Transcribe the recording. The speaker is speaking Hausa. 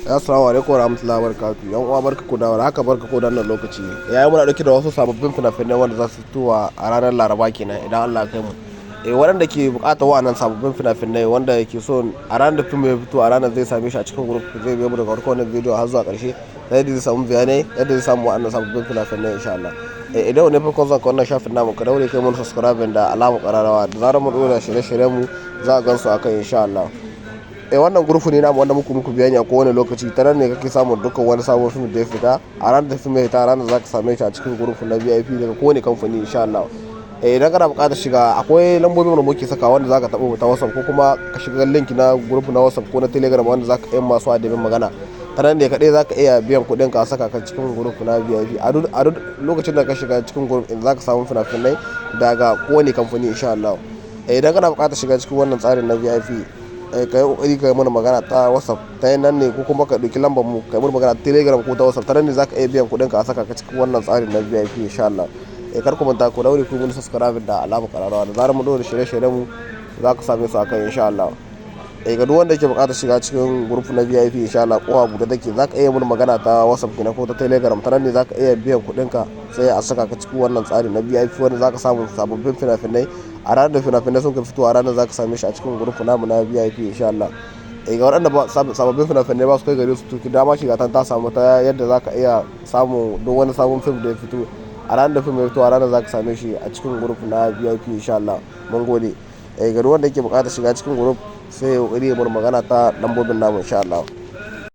Assalamu alaikum warahmatullahi wabarakatuh. Yan uwa barka ku da war haka barka ku da wannan lokaci. Yayi muna dauke da wasu sababbin fina-finai wanda za su fitowa a ranar Laraba kenan idan Allah ya kai mu. Waɗanda ke buƙatar wa'annan sababbin fina-finai wanda yake so a ranar da fim ya fito a ranar zai same shi a cikin group zai biyo mu daga farkon wannan bidiyo har zuwa ƙarshe. Yadda zai samu bayanai yadda zai samu wa'annan sababbin fina-finai insha Allah. Idan wani farkon zan wannan shafin namu ka daure kai mun subscribe da alamar ƙararrawa da zarar mu dora shirye-shiryen mu za a gansu akan insha Allah. Wannan gurfu ne namu wanda muku bayani a kowane lokaci ta nan ne kake samun dukkan wani sabon fim da ya fita a ranar da fim ya fita ranar zaka same shi a cikin gurfu na VIP daga kowane kamfani insha Allah. Idan kana buƙatar shiga akwai lambobin da muke saka wanda zaka taɓa ta WhatsApp ko kuma ka shiga link na gurfu na WhatsApp ko na Telegram wanda zaka yi masu adabin magana ta nan ne kaɗai zaka iya biyan kuɗin ka saka ka cikin gurfu na VIP a duk lokacin da ka shiga cikin gurfu zaka samu fina-finai daga kowane kamfani insha Allah. Idan kana buƙatar shiga cikin wannan tsarin na VIP ka yi kokari ka yi mana magana ta WhatsApp ta nan ne ko kuma ka ɗauki lambar mu ka yi mana magana ta Telegram ko ta WhatsApp ta nan ne zaka iya biyan kuɗin ka a saka ka cikin wannan tsarin na VIP insha Allah. Kar ku manta ku daure ku mun subscribe da alamar ƙararrawa da zarar mu dora shirye-shiryen mu za ku same su akan insha Allah. Ga duk wanda yake buƙatar shiga cikin group na VIP insha Allah kowa buɗe take zaka iya mana magana ta WhatsApp kenan ko ta Telegram ta nan ne zaka iya biyan kuɗin ka sai a saka ka cikin wannan tsari na VIP wanda zaka samu sababbin fina-finai a ranar da fina-finai sun ka fito a ranar zaka same shi a cikin group namu na VIP insha Allah. Ga waɗanda sababbin fina-finai ba su kai gare su to dama shiga ta samu ta yadda zaka iya samu duk wani sabon fim da ya fito a ranar da fim ya fito a ranar zaka same shi a cikin group na VIP insha Allah. Mun gode. Ga duk wanda yake buƙatar shiga cikin group sai ya kokari ya bar magana ta lambobin namu insha Allah.